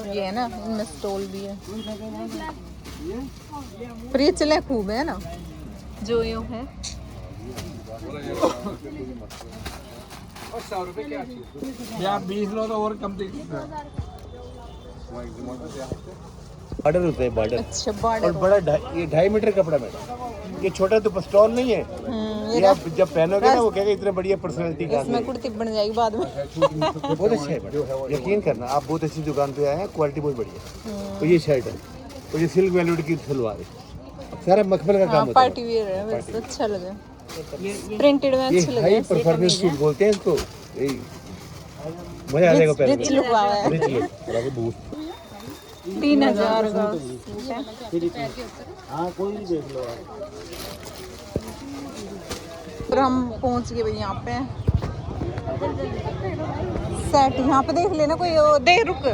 ये है ना, इनमें स्टॉल भी है, पर ये चले खूब है ना जो यूं है। और 100 रुपए क्या चीज यार, 20 लो तो और कम देगी। बॉर्डर होता है, बॉर्डर। अच्छा, और बॉर्डर बड़ा ये 2.5 मीटर कपड़ा मैडम, ये छोटा तो स्टॉल नहीं है। ये आप जब पहनोगे ना वो कहेगा इतने बढ़िया पर्सनालिटी का इसमें कुर्ती बन जाएगी बाद में। बहुत अच्छा है मैडम, यकीन करना, आप बहुत अच्छी दुकान पे आए हैं, क्वालिटी बहुत बढ़िया। तो ये शर्ट है, और ये सिल्क वेलवेट की सलवार है, सारा मखमल का काम होता है। पार्टी वियर है, बस अच्छा लगे, प्रिंटेड में अच्छे लगे। हाई परफॉर्मेंस सूट बोलते हैं इसको, मजा आ जाएगा पहले। रिच लुक वाला है। रिच लुक बूस्ट 3000 का सूट है। हाँ कोई भी देख लो आप। फिर हम पहुंच गए भाई यहाँ पे सेट, यहाँ पे देख लेना कोई दे रुक।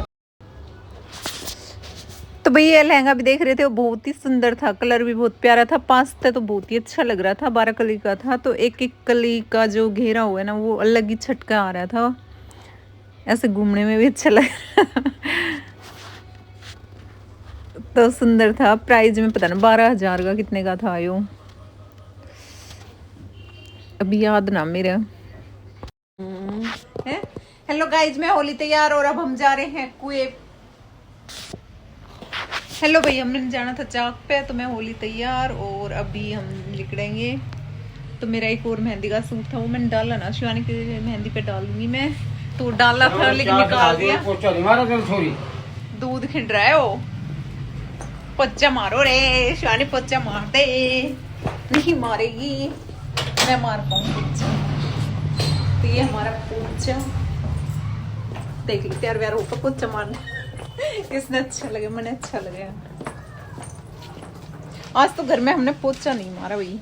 तो भाई ये लहंगा भी देख रहे थे, वो बहुत ही सुंदर था, कलर भी बहुत प्यारा था, 5 से तो बहुत ही अच्छा लग रहा था, 12 कली का था, तो एक एक कली का जो घेरा हुआ है ना वो अलग ही छटका आ रहा था, ऐसे घूमने में भी अच्छा लग रहा तो सुंदर था। प्राइस में पता ना 12,000 का कितने का था यो, अभी याद ना मेरा है। हेलो गाइज, मैं होली तैयार और अब हम जा रहे हैं कुएं। हेलो भाई, हमने जाना था चाक पे, तो मैं होली तैयार और अभी हम निकलेंगे। तो मेरा एक और मेहंदी का सूट था, वो मैंने डाला ना, शिवानी की मेहंदी पे डालूंगी मैं, तो डाला था लेकिन निकाल दिया। दूध खिंड रहा है वो, पोचा मारो रे शिवानी, पोचा मार दे। नहीं मारेगी, मैं मार पाऊँ पोचा। तो ये हमारा पोचा देख लो, तैयार व्यार होकर पोचा मारना इसने अच्छा लगे, मैंने अच्छा लगे। आज तो घर में हमने पोचा नहीं मारा भाई,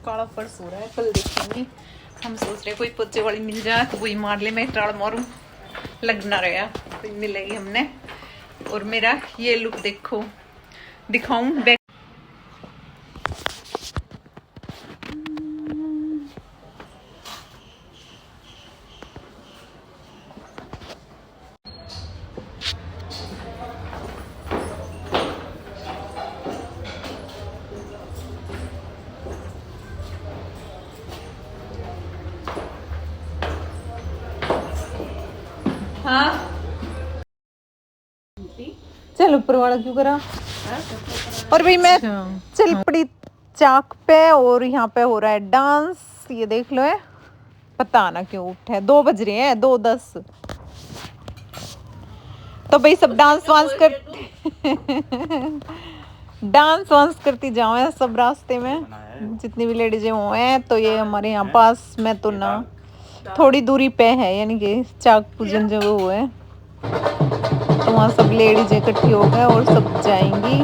काला फर्श हो रहा है, कल देखेंगे। हम सोच रहे कोई पोचे वाली मिल जाए तो वही मार ले, मैं टाड़ मारूं, लगना रहेगा तो मिलेगी हमने। और मेरा ये लुक देखो, दिखाऊं बैक। हाँ चल ऊपर वाला क्यों करा। और भाई मैं चल पड़ी चाक पे, और यहाँ पे हो रहा है डांस, ये देख लो है, पता ना क्यों उठे, 2 बज रहे हैं, 2:10। तो भाई सब डांस वांस कर डांस वांस करती जाओ है सब रास्ते में, जितनी भी लेडीज हुए। तो ये हमारे यहाँ पास में तो ना थोड़ी दूरी पे है, यानी कि चाक पूजन जो वो है, तो वहाँ सब लेडीज इकट्ठी हो गए और सब जाएंगी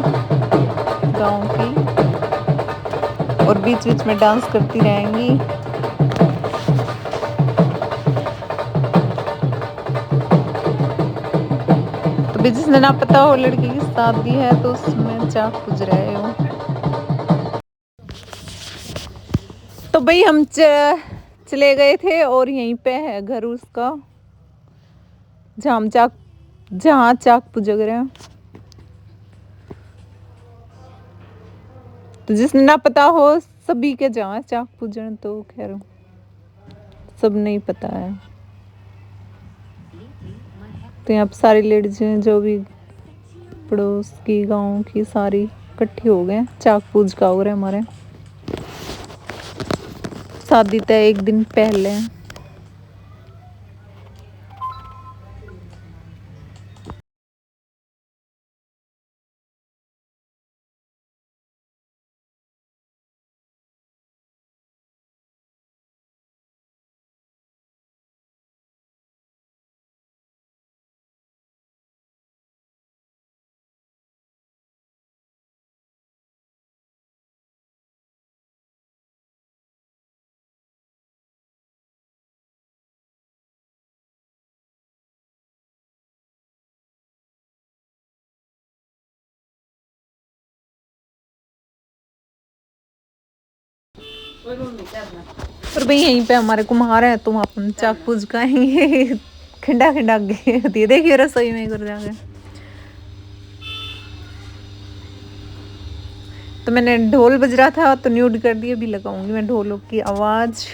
गांव की, और बीच बीच में डांस करती रहेंगी। तो भी जिसने ना पता हो लड़की की शादी है तो उसमें चाक पूज रहे हो। तो भाई हम चले गए थे, और यहीं पे है घर उसका, जहाँ चाक पूजग रहे हैं। तो जिसने ना पता हो सभी के जहाँ चाक पूजन, तो खैर सब नहीं पता है। तो यहाँ पे सारी लेडीज जो भी पड़ोस की गांव की सारी इकट्ठी हो गए, चाक पूज का हो रहा है हमारे, शादी तय 1 दिन पहले। और भाई यहीं पे हमारे कुम्हार है तो वहाँ हम चाक पूज खाएंगे। खिंडा खिंडा आगे होती है, देखिए रसोई में कर जाके। तो मैंने ढोल बज रहा था तो म्यूट कर दिया, अभी लगाऊंगी मैं ढोलों की आवाज़।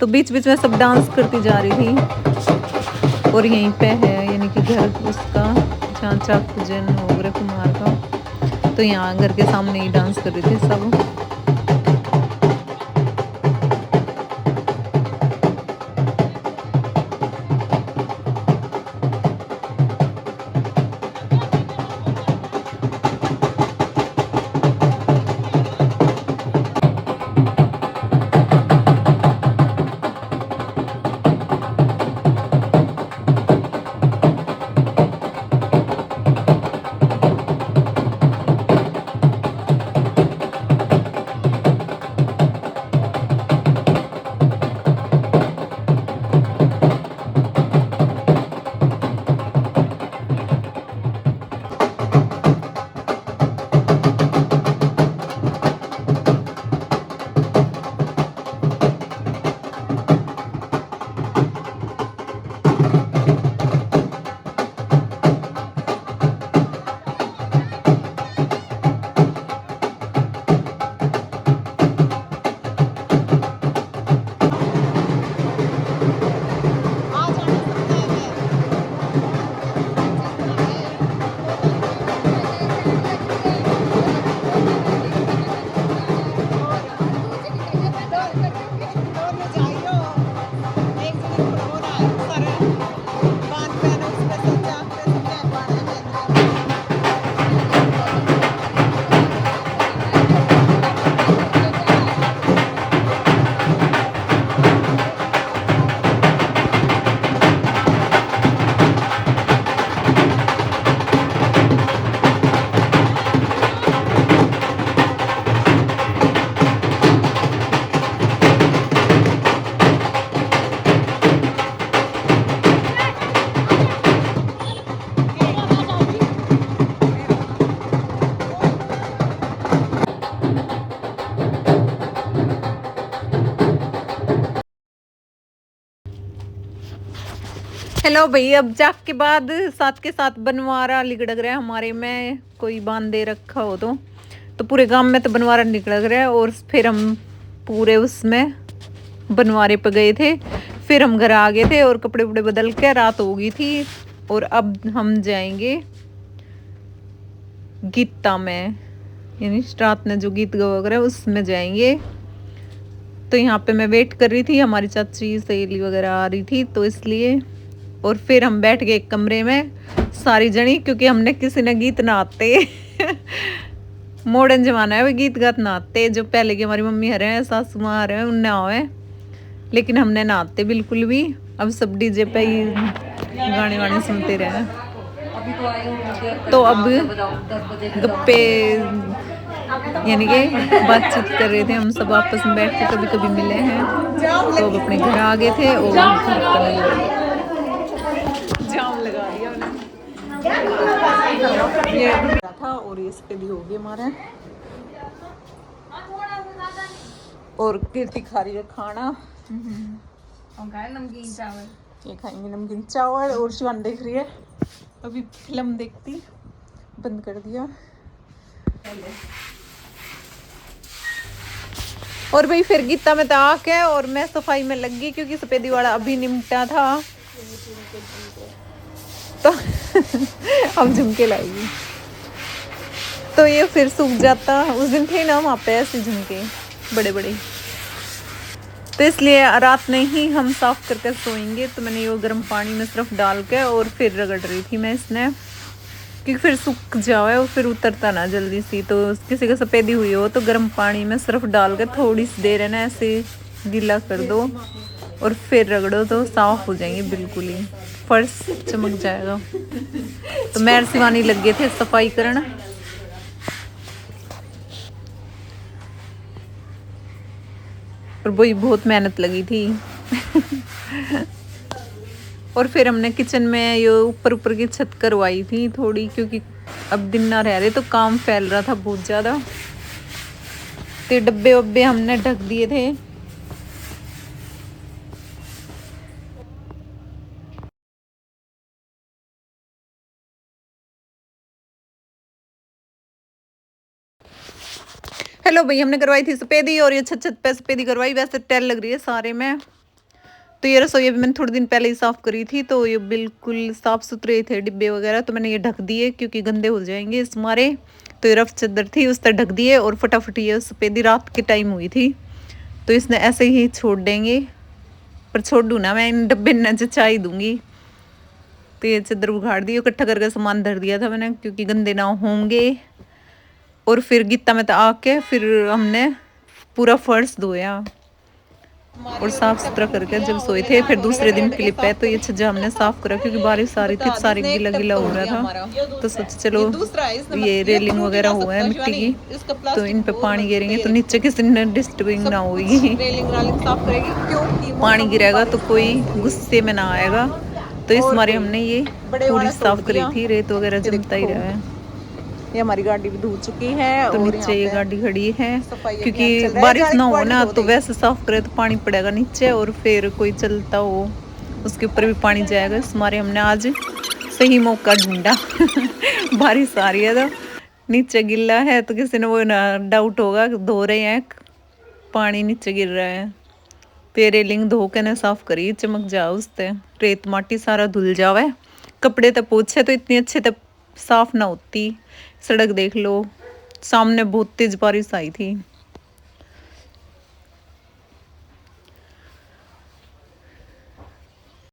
तो बीच बीच में सब डांस करती जा रही थी। और यहीं पे है यानी कि घर उसका जहाँ चाक पूजन हो रहा कुम्हार का, तो यहाँ घर के सामने ही डांस कर रहे थे सब। हेलो भाई, अब जाग के बाद साथ के साथ बनवारा लिगड़क रहा है हमारे में, कोई बांध दे रखा हो तो पूरे गांव में तो बनवारा निकलक रहा है। और फिर हम पूरे उसमें बनवारे पे गए थे, फिर हम घर आ गए थे और कपड़े वपड़े बदल के रात हो गई थी। और अब हम जाएंगे गीता में, यानी रात में जो गीत गवा है उसमें जाएंगे। तो यहाँ पे मैं वेट कर रही थी, हमारी चाची सहेली वगैरह आ रही थी तो इसलिए। और फिर हम बैठ गए एक कमरे में सारी जनी, क्योंकि हमने किसी ने गीत ना आते मॉडर्न जमाना है, वो गीत गात ना आते, जो पहले की हमारी मम्मी हरे हैं सासू माँ हरे हैं उनने आवे, लेकिन हमने ना आते बिल्कुल भी। अब सब डीजे पे ही गाने वाने सुनते रहे। तो अब गप्पे यानी कि बातचीत कर रहे थे हम सब आपस में बैठ के, कभी कभी मिले हैं। तो अब अपने घर आ गए थे और जाम लगा दिया ये था। और ये इसके भी हो गए हमारे। और कीर्ति खा रही है खाना, नमकीन चावल, ये खाएंगे नमकीन चावल। और शिवान देख रही है, अभी फिल्म देखती, बंद कर दिया। और भाई फिर गीता में ताक है और मैं सफाई में लग गई, क्योंकि सफेदी वाला अभी निपटा था तो अब झुमके लाएगी तो ये फिर सूख जाता। उस दिन थे ना वहाँ पे ऐसे झुमके बड़े बड़े, तो इसलिए रात में ही हम साफ करके सोएंगे। तो मैंने ये गर्म पानी में सिर्फ डाल के और फिर रगड़ रही थी मैं इसने, क्योंकि फिर सूख जाए और फिर उतरता ना जल्दी सी। तो किसी का सफेदी हुई हो तो गर्म पानी में सिर्फ डाल के थोड़ी सी देर है ना ऐसे गीला कर दो और फिर रगड़ो तो साफ हो जाएंगे बिल्कुल ही, फर्श चमक जाएगा। तो मैं शिवानी लग गए थे सफाई करना। और वही बहुत मेहनत लगी थी और फिर हमने किचन में ये ऊपर ऊपर की छत करवाई थी थोड़ी, क्योंकि अब दिन ना रह रहे तो काम फैल रहा था बहुत ज़्यादा। तो ये डब्बे वब्बे हमने ढक दिए थे। हेलो भाई, हमने करवाई थी सफेदी और ये छत छत पे सफेदी करवाई। वैसे टैल लग रही है सारे में। तो ये रसोई भी मैंने थोड़े दिन पहले ही साफ करी थी, तो ये बिल्कुल साफ सुथरे थे डिब्बे वगैरह। तो मैंने ये ढक दिए क्योंकि गंदे हो जाएंगे इस मारे। तो ये रफ चादर थी, उस पर ढक दिए और फटाफट ये सफेदी रात के टाइम हुई थी, तो इसने ऐसे ही छोड़ देंगे। पर छोड़ दूँ ना, मैं इन डब्बे न जचाई दूंगी। तो ये चादर उघाड़ दी, इकट्ठा करके सामान धर दिया था मैंने क्योंकि गंदे ना होंगे। और फिर गीता में तो आके फिर हमने पूरा फर्श धोया और साफ सुथरा करके जब सोए थे। फिर दूसरे दिन क्लिप है, तो ये छज्जा हमने साफ करा क्योंकि बारिश आ रही थी, सारी गीला गीला हो रहा था। तो सोच चलो ये रेलिंग वगैरह हुआ है मिट्टी की, तो इन पे पानी गिरेंगे तो नीचे किसी ने डिस्टर्बिंग ना होगी। पानी गिरेगा तो कोई गुस्से में ना आएगा। तो इस मारे हमने ये पूरी साफ करी थी, रेत वगैरह जमता ही रहा है। ये हमारी गाड़ी भी धो चुकी है। तो नीचे ये गाड़ी खड़ी है क्योंकि बारिश ना हो ना, तो वैसे साफ करे तो पानी पड़ेगा नीचे और फिर कोई चलता हो उसके ऊपर भी पानी जाएगा। इस मारे हमने आज सही मौका ढूंढा। बारिश आ रही है तो नीचे गिल्ला है, तो किसी ने वो ना डाउट होगा धो रहे हैं, पानी नीचे गिर रहा है। तो रेलिंग धो के ना साफ करी, चमक जाओ उससे, रेत माटी सारा धुल जावे। कपड़े तो पोछे तो इतनी अच्छे तक साफ ना होती। सड़क देख लो, सामने बहुत तेज बारिश आई थी।